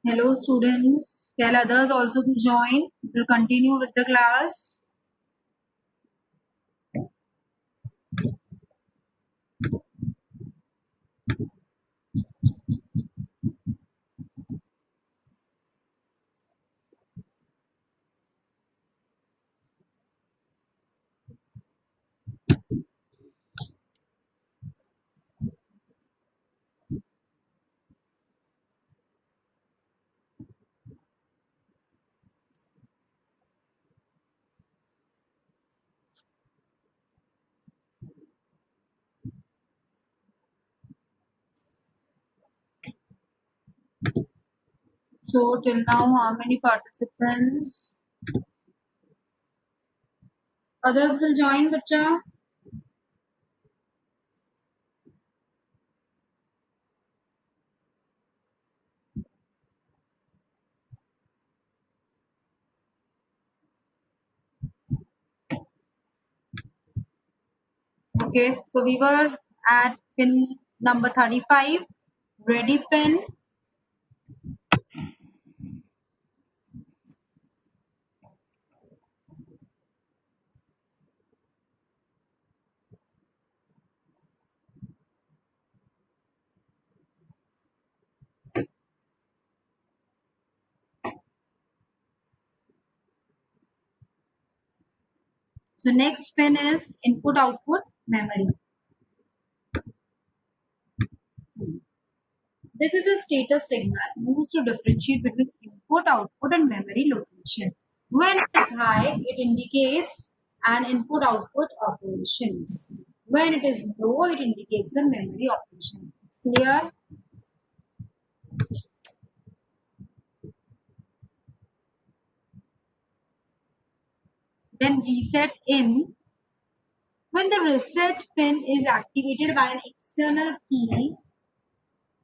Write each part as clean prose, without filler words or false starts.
Hello students, tell others also to join. We'll continue with the class. So till now, how many participants? Others will join, bacha. Okay, so we were at pin number 35. Ready pin. So next pin is input output memory. This is a status signal used to differentiate between input, output, and memory location. When it is high, it indicates an input output operation. When it is low, it indicates a memory operation. It's clear? Then reset in. When the reset pin is activated by an external key,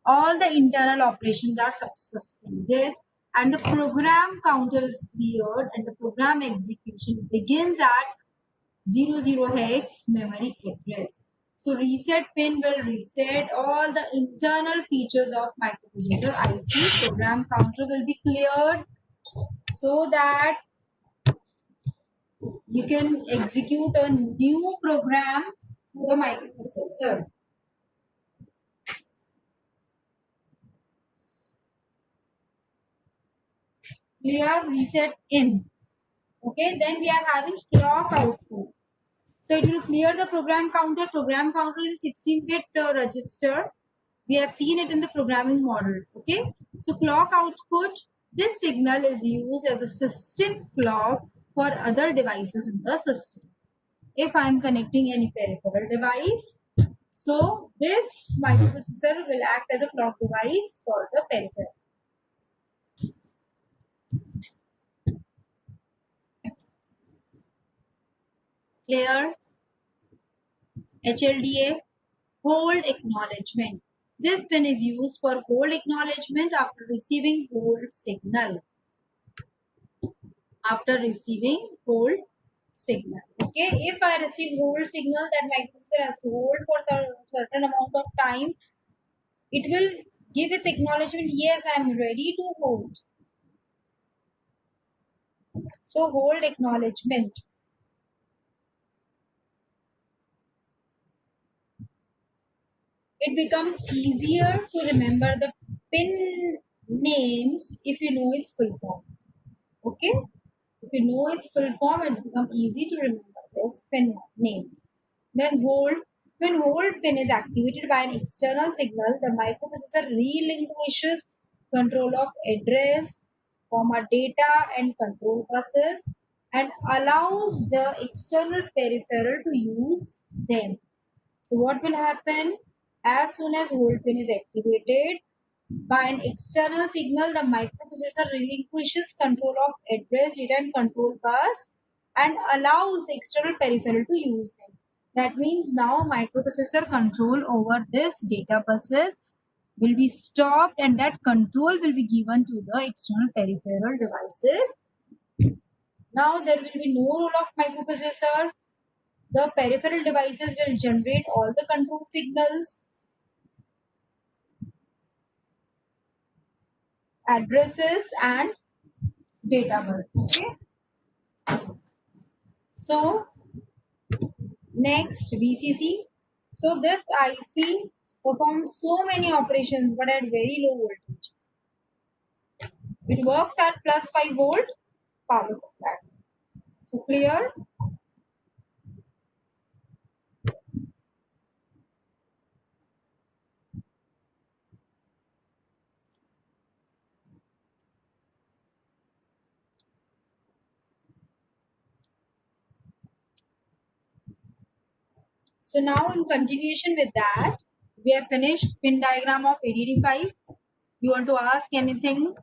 all the internal operations are suspended and the program counter is cleared and the program execution begins at 00 hex memory address. So reset pin will reset all the internal features of microprocessor IC. Program counter will be cleared so that you can execute a new program to the microprocessor. Clear, reset in. Okay, then we are having clock output. So it will clear the program counter. Program counter is a 16-bit register. We have seen it in the programming model. Okay, so clock output, this signal is used as a system clock for other devices in the system. If I am connecting any peripheral device, so this microprocessor will act as a clock device for the peripheral. Clear? HLDA, hold acknowledgement. This pin is used for hold acknowledgement after receiving hold signal. After receiving hold signal. Okay, if I receive hold signal, that microprocessor has to hold for a certain amount of time, it will give its acknowledgement, yes, I am ready to hold. So hold acknowledgement. It becomes easier to remember the pin names if you know its full form. Okay, if you know its full form, it's become easy to remember this pin names. Then hold. When hold pin is activated by an external signal, the microprocessor relinquishes control of address, comma data, and control buses and allows the external peripheral to use them. So what will happen? As soon as hold pin is activated by an external signal, the microprocessor relinquishes control of address, data, and control bus and allows the external peripheral to use them. That means now microprocessor control over this data buses will be stopped and that control will be given to the external peripheral devices. Now there will be no role of microprocessor. The peripheral devices will generate all the control signals addresses and date of birth. Okay. So next VCC. So this IC performs so many operations but at very low voltage. It works at plus 5 volt power supply. So clear? So now in continuation with that, we have finished pin diagram of ADD5. You want to ask anything?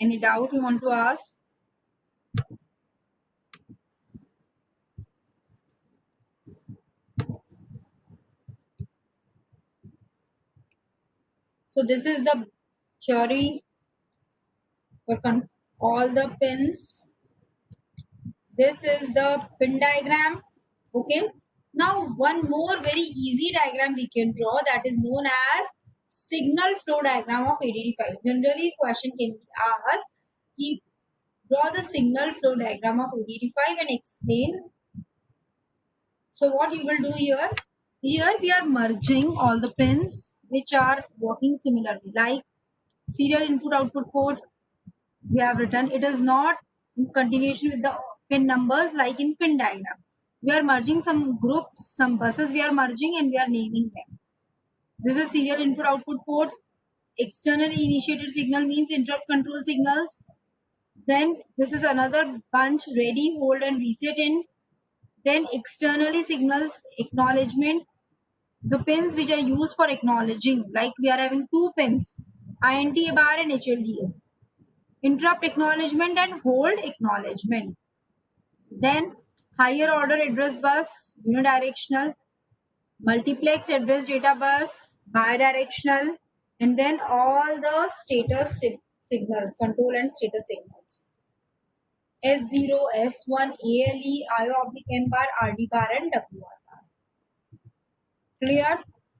Any doubt you want to ask? So this is the theory for all the pins. This is the pin diagram. Okay. Now one more very easy diagram we can draw, that is known as signal flow diagram of ADD5. Generally question can be asked, draw the signal flow diagram of ADD5 and explain. So what you will do here, we are merging all the pins which are working similarly, like serial input output port we have written. It is not in continuation with the pin numbers like in pin diagram. We are merging some groups, some buses we are merging and we are naming them. This is serial input output port. Externally initiated signal means interrupt control signals. Then this is another bunch, ready, hold and reset in. Then externally signals acknowledgement. The pins which are used for acknowledging, like we are having two pins, INT bar and HLDA. Interrupt acknowledgement and hold acknowledgement. Then higher order address bus, unidirectional, multiplex address data bus, bidirectional, and then all the status signals, control and status signals. S0, S1, ALE, IO oblique M bar, RD bar, and WR bar. Clear?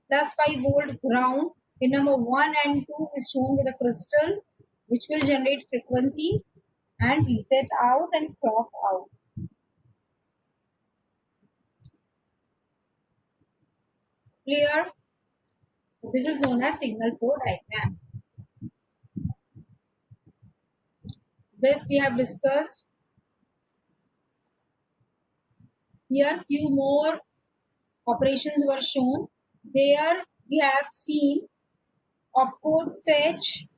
Plus 5 volt ground. Pin number 1 and 2 is shown with a crystal which will generate frequency and reset out and clock out. Clear? This is known as signal flow diagram. This we have discussed. Here few more operations were shown. There we have seen opcode fetch,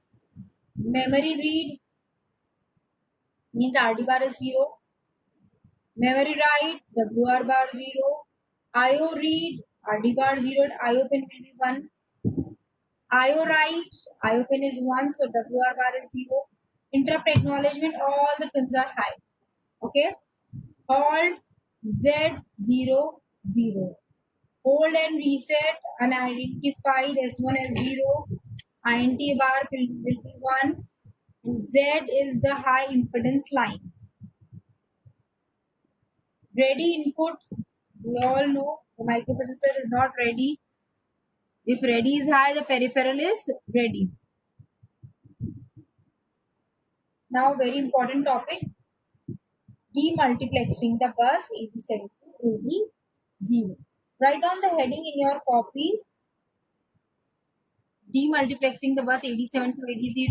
memory read means RD bar is 0, memory write WR bar 0, IO read RD bar 0 and IO pin will be 1. IO write, IO pin is 1, so WR bar is 0. Interrupt acknowledgement, all the pins are high. Okay. Hold Z0 0. Hold and reset unidentified S1 as 0. INT bar will be 1. And Z is the high impedance line. Ready input, we all know the microprocessor is not ready. If ready is high, the peripheral is ready. Now very important topic, demultiplexing the bus 87 to 80. Write down the heading in your copy. Demultiplexing the bus 87 to 80.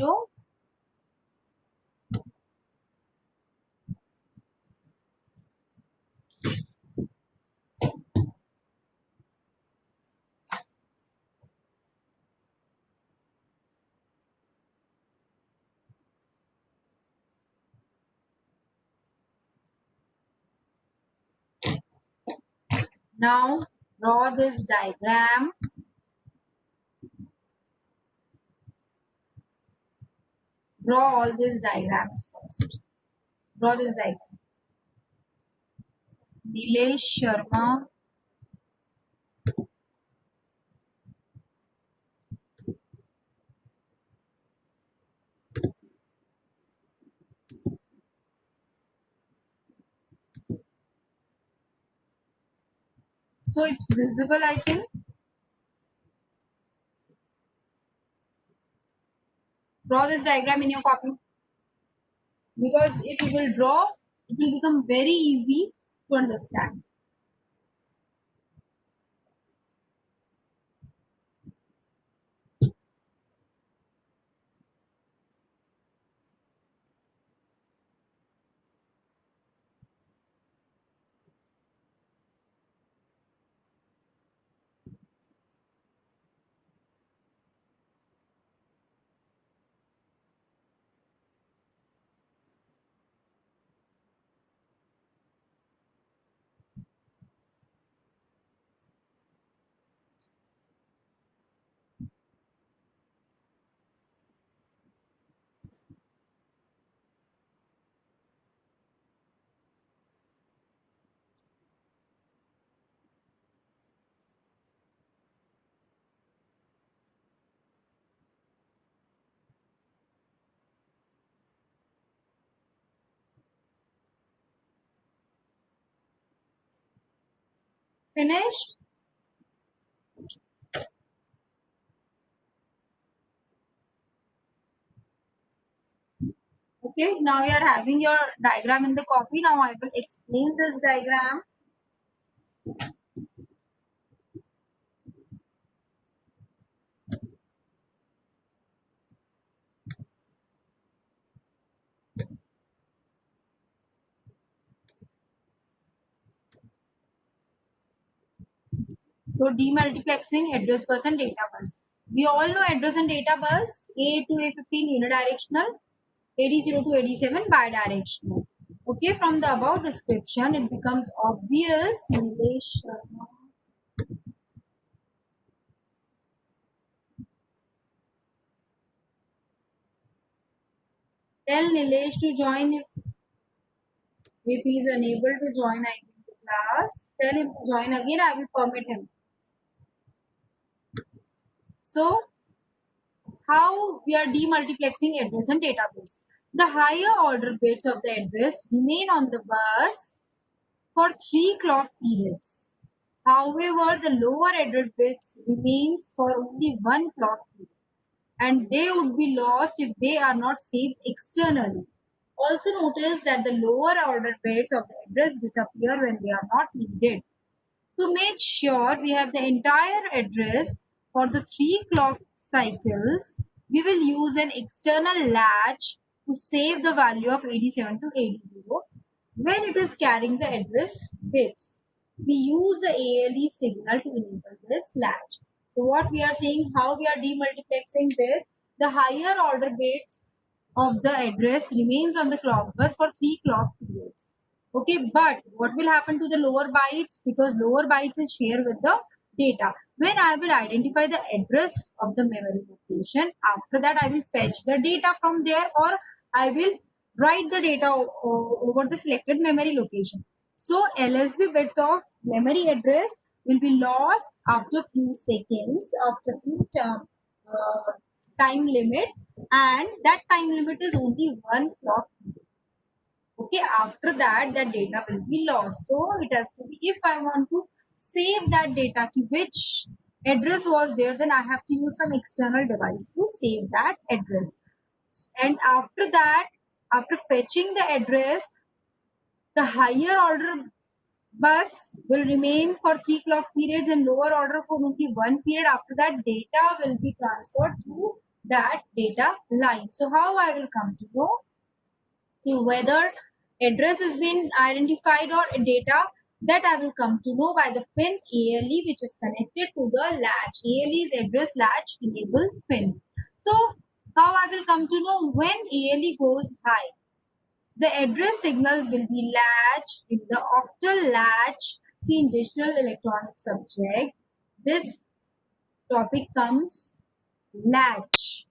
Now draw this diagram. Draw all these diagrams first. Draw this diagram. Nilesh Sharma. So it's visible, I think. Draw this diagram in your copy, because if you will draw, it will become very easy to understand. Finished? Okay, now you are having your diagram in the copy. Now I will explain this diagram. So demultiplexing address bus and data bus. We all know address and data bus. A to A15 unidirectional, AD0 to AD7 bidirectional. Okay, from the above description, it becomes obvious. Nilesh Sharma. Tell Nilesh to join if he is unable to join, I think, the class. Tell him to join again. I will permit him. So, how we are demultiplexing address and database. The higher order bits of the address remain on the bus for 3 clock periods. However, the lower address bits remains for only 1 clock period, and they would be lost if they are not saved externally. Also notice that the lower order bits of the address disappear when they are not needed. To make sure we have the entire address for the 3 clock cycles, we will use an external latch to save the value of 87 to 80 when it is carrying the address bits. We use the ALE signal to enable this latch. So what we are saying, how we are demultiplexing this, the higher order bits of the address remains on the clock bus for 3 clock periods. Okay, but what will happen to the lower bytes? Because lower bytes is shared with the data. When I will identify the address of the memory location, after that I will fetch the data from there, or I will write the data over the selected memory location. So LSB bits of memory address will be lost after few seconds, after few time limit, and that time limit is only 1 clock. Okay, after that data will be lost. So it has to be, if I want to save that data, which address was there, then I have to use some external device to save that address. And after that, after fetching the address, the higher order bus will remain for 3 clock periods and lower order for only 1 period. After that, data will be transferred to that data line. So how I will come to know whether address has been identified or data, that I will come to know by the pin ALE which is connected to the latch. ALE is address latch enable pin. So how I will come to know when ALE goes high? The address signals will be latched in the octal latch. See, in digital electronic subject, this topic comes latch,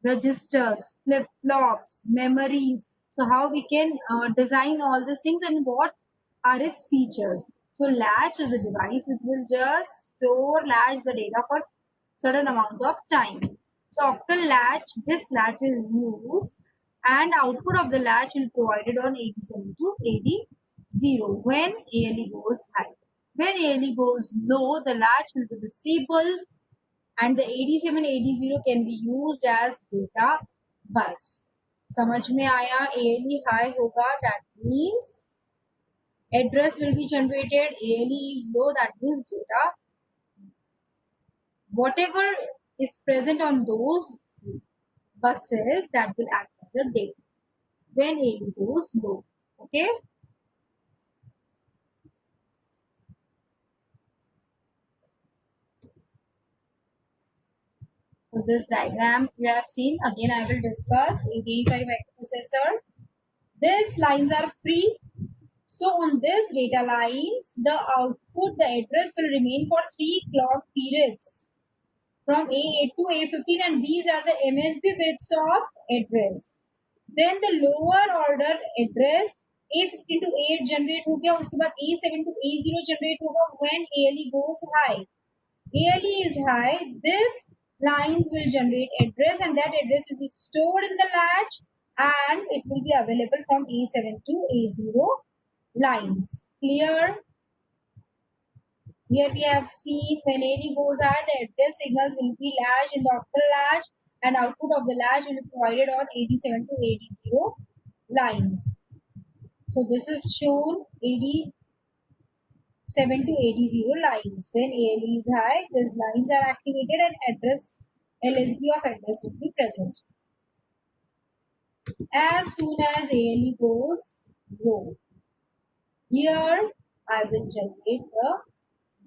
registers, flip-flops, memories. So how we can design all these things and what are its features. So latch is a device which will just latch the data for certain amount of time. So octal latch, this latch is used, and output of the latch will be provided on 87 to 80 when ALE goes high. When ALE goes low, the latch will be disabled and the 8780 can be used as data बस समझ में आया. ALE high होगा, that means address will be generated. ALE is low, that means data, whatever is present on those buses, that will act as a data when ALE goes low. Okay. So this diagram you have seen. Again, I will discuss 85 microprocessor. These lines are free. So on these data lines, the output, the address will remain for 3 clock periods from A8 to A15, and these are the MSB bits of address. Then the lower order address A15 to A8 generate हो गया, उसके बाद A7 to A0 generate होगा when ALE goes high. ALE is high, this lines will generate address, and that address will be stored in the latch, and it will be available from A7 to A0 lines. Clear? Here we have seen when ALE goes high, the address signals will be latched in the octal latch, and output of the latch will be provided on 87 to 80 lines. So this is shown 87 to 80 lines. When ALE is high, these lines are activated and address LSB of address will be present. As soon as ALE goes low, here I will generate the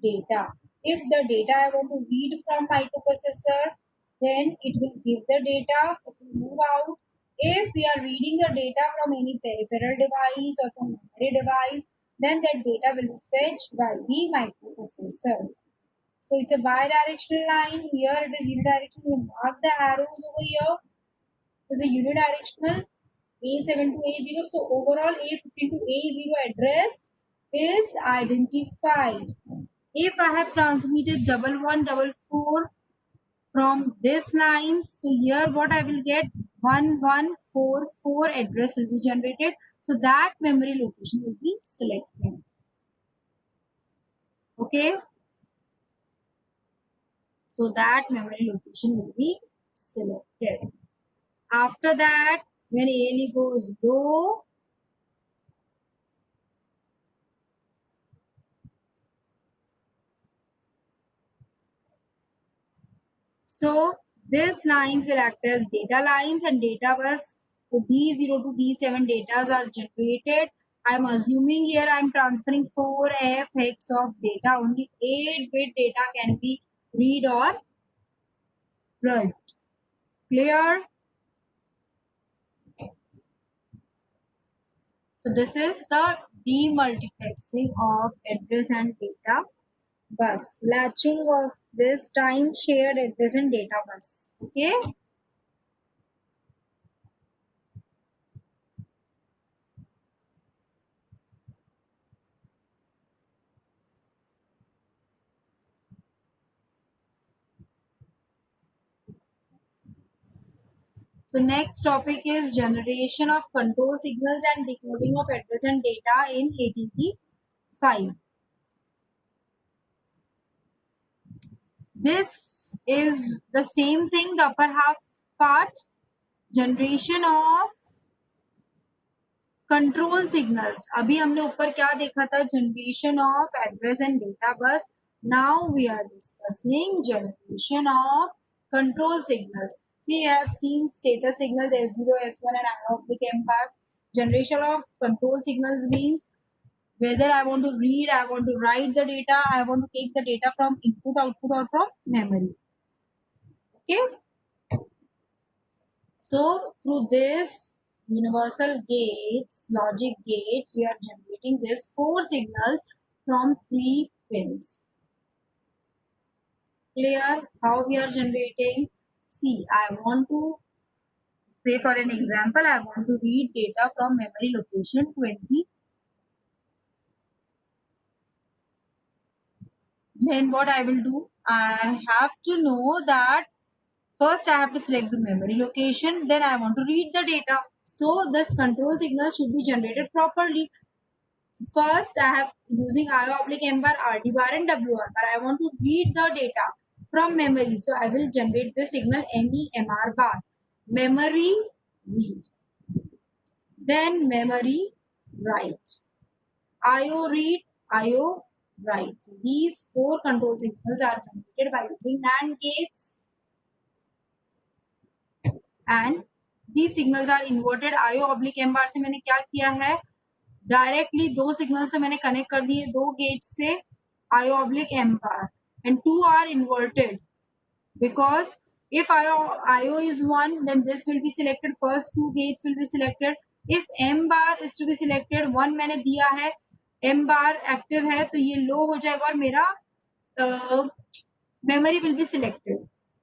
data. If the data I want to read from microprocessor, then it will give the data, it will move out. If we are reading the data from any peripheral device or from memory device, then that data will be fetched by the microprocessor. So it's a bidirectional line. Here it is unidirectional. You mark the arrows over here. It's a unidirectional A7 to A0. So overall A15 to A0 address is identified. If I have transmitted 1144 from this lines to here, what I will get 1144 address will be generated. So that memory location will be selected. Okay. So that memory location will be selected. After that, when ALE goes low, so these lines will act as data lines, and data bus to D0 to D7 data are generated. I'm assuming here I'm transferring 4F hex of data. Only 8-bit data can be read or write. Clear? So this is the demultiplexing of address and data bus. Latching of this time shared address and data bus. Okay. So next topic is generation of control signals and decoding of address and data in ATT5. This is the same thing, the upper half part, generation of control signals. अभी हमने ऊपर क्या देखा था? Generation of address and data bus. Now we are discussing generation of control signals. See, I have seen status signals S0, S1 and ionic empire. Generation of control signals means whether I want to read, I want to write the data, I want to take the data from input, output or from memory. Okay. So through this universal gates, logic gates, we are generating these 4 signals from 3 pins. Clear how we are generating? See, I want to say for an example, I want to read data from memory location 20. Then what I will do? I have to know that first I have to select the memory location, then I want to read the data. So this control signal should be generated properly. First I have using I oblique M bar, RD bar and WR bar. I want to read the data from memory. So I will generate the signal MEMR bar. Memory read. Then memory write. IO read, IO write. So these four control signals are generated by using NAND gates, and these signals are inverted. IO oblique M bar से मैंने क्या किया है, directly दो signal से मैंने connect कर दिए दो गेट्स से IO oblique M bar, and two are inverted because if IO is 1, then this will be selected, first two gates will be selected. If M bar is to be selected, 1 मैंने दिया है, M bar active है, तो ये low हो जाएगा और मेरा memory will be selected.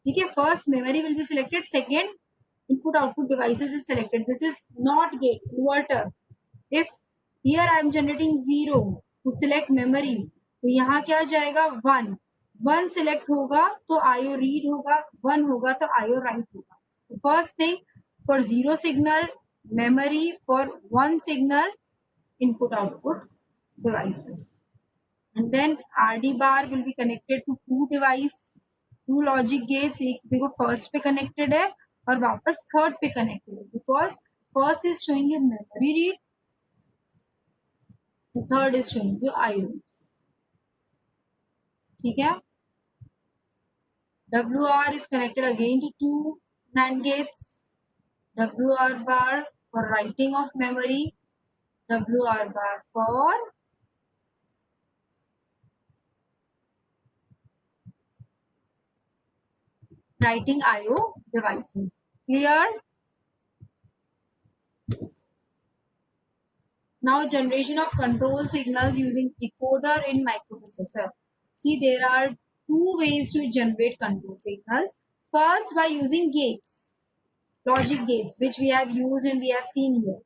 ठीक है, first memory will be selected, second input output devices is selected. This is not gate, inverter. If here I am generating 0 to select memory, तो यहाँ क्या जाएगा 1, 1 select होगा तो IO read होगा, 1 होगा तो IO write होगा. First thing, for 0 signal memory, for 1 signal input output devices, and then RD bar will be connected to two device, two logic gates. एक देखो first पे connected है और वापस third पे connected है, because first is showing you memory read, the third is showing you IO read. ठीक है, WR is connected again to two NAND gates. WR bar for writing of memory, WR bar for writing IO devices. Clear? Now generation of control signals using decoder in microprocessor. See, there are two ways to generate control signals. First, by using gates, logic gates, which we have used and we have seen here.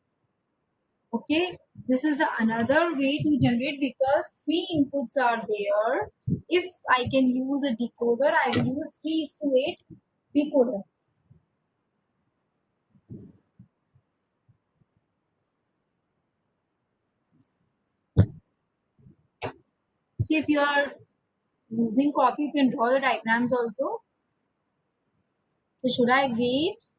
Okay, this is the another way to generate, because three inputs are there. If I can use a decoder, I will use 3:8 decoder. See, if you are using copy, you can draw the diagrams also. So should I wait?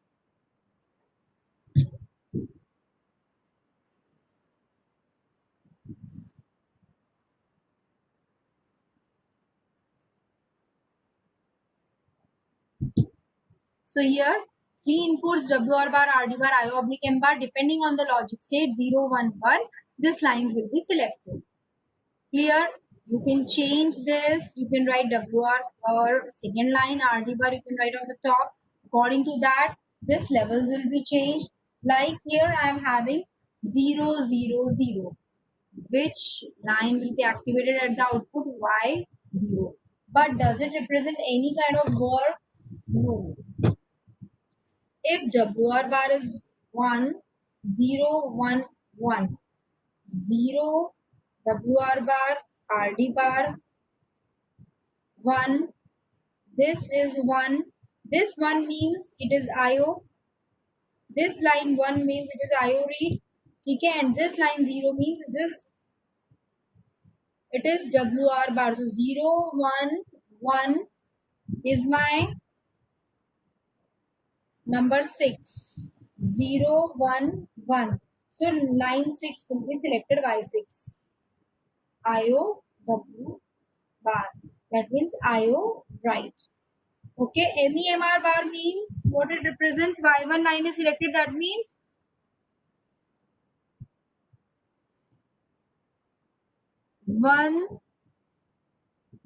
So here, three inputs, WR bar, RD bar, IO oblique M bar, depending on the logic state 0, 1, 1, these lines will be selected. Clear? You can change this. You can write WR or second line, RD bar you can write on the top. According to that, this levels will be changed. Like here, I am having 0, 0, 0. Which line will be activated at the output? Y, 0. But does it represent any kind of word? No. If WR bar is 1, 0, 1, 1, 0, WR bar, RD bar, 1, this is 1, this 1 means it is IO, this line 1 means it is IO read, okay, and this line 0 means it is WR bar. So 0, 1, 1 is my number 6, 0, 1, 1. So line 6 will be selected Y6. IO W bar. That means IO write. Okay, MEMR bar means what it represents. Y1 line is selected. That means one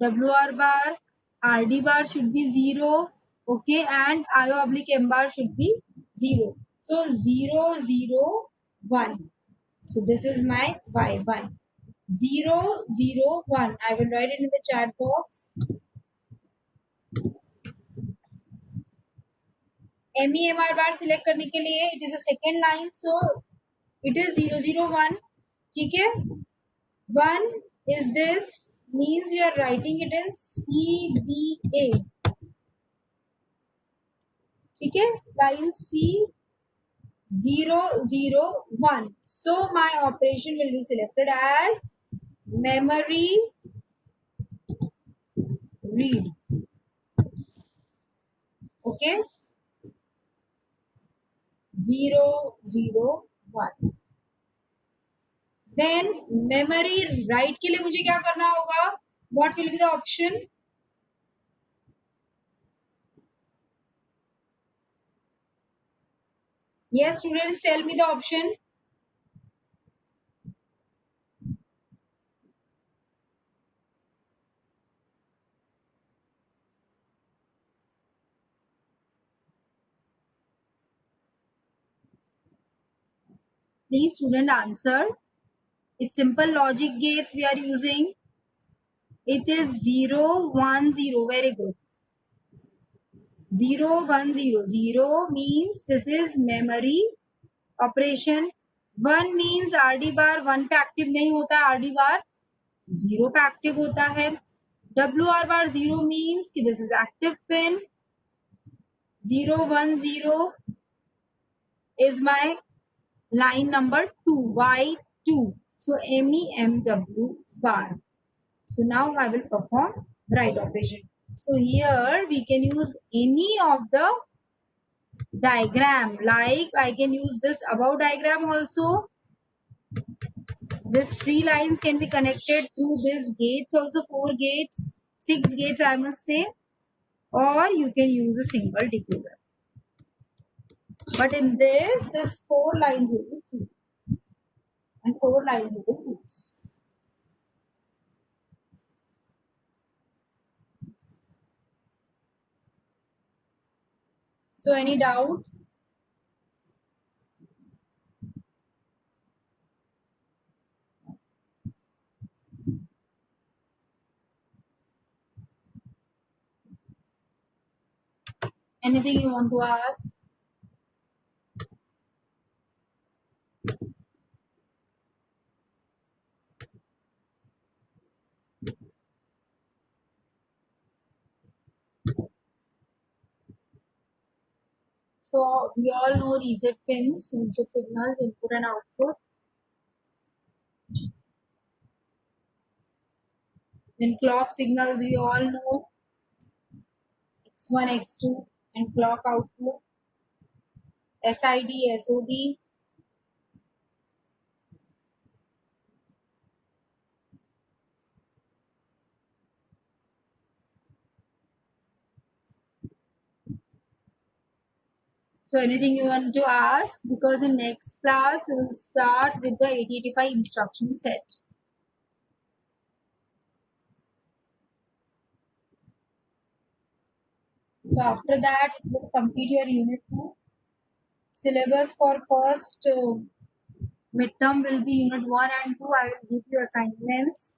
WR bar, RD bar should be 0. Okay, and IO oblique M bar should be 0. So 0, 0, 1. So this is my Y1. 0, 0, 1. I will write it in the chat box. MEMR bar select करने के लिए it is a second line, so it is 0, 0, 1. ठीक है, 1 is this, means we are writing it in CBA. ठीक है, line C, 0, 0, 1. So my operation will be selected as memory read. Okay, 0 0 1. Then memory write के लिए मुझे क्या करना होगा? What will be the option? Yes, students, tell me the option. Please, student, answer. It's simple logic gates we are using. It is 0 1 0. Very good. 0 1 0. 0 means this is memory operation. 1 means RD bar 1 पे active नहीं होता है, RD bar 0 पे active होता है. WR bar 0 means कि this is active pin. 0 1 0 is my line number 2, Y2. So MEMW bar. So now I will perform write operation. So here we can use any of the diagram, like I can use this above diagram also. These 3 lines can be connected through these gates also, 4 gates, 6 gates I must say, or you can use a single decoder. But in this 4 lines will be free and 4 lines will be use. So any doubt? Anything you want to ask? So we all know reset pins, reset signals, input and output. Then clock signals we all know, X1, X2 and clock output, SID, SOD. So anything you want to ask? Because in next class we will start with the 8085 instruction set. So after that it will complete your unit 2. Syllabus for first midterm will be unit 1 and 2. I will give you assignments.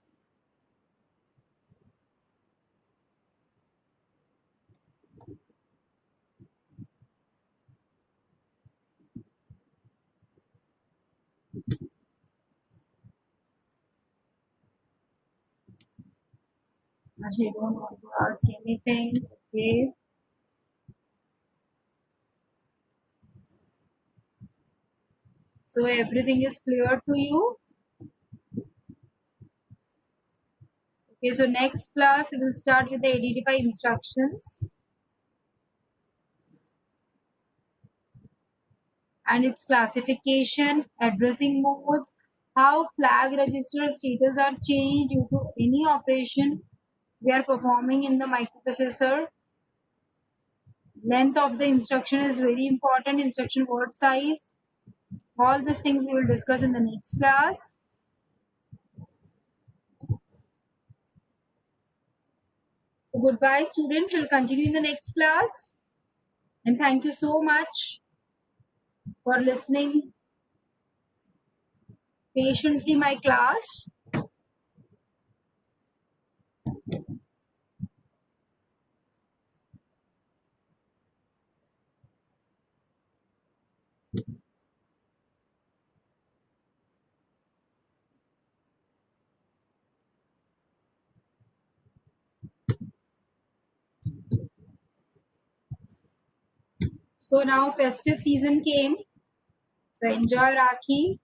I don't want to ask anything. Okay. So everything is clear to you? Okay, so next class we will start with the 8085 instructions and its classification, addressing modes, how flag register status are changed due to any operation we are performing in the microprocessor. Length of the instruction is very important, instruction word size. All these things we will discuss in the next class. So goodbye students, we'll continue in the next class. And thank you so much for listening patiently my class. So now festive season came. So enjoy Rakhi.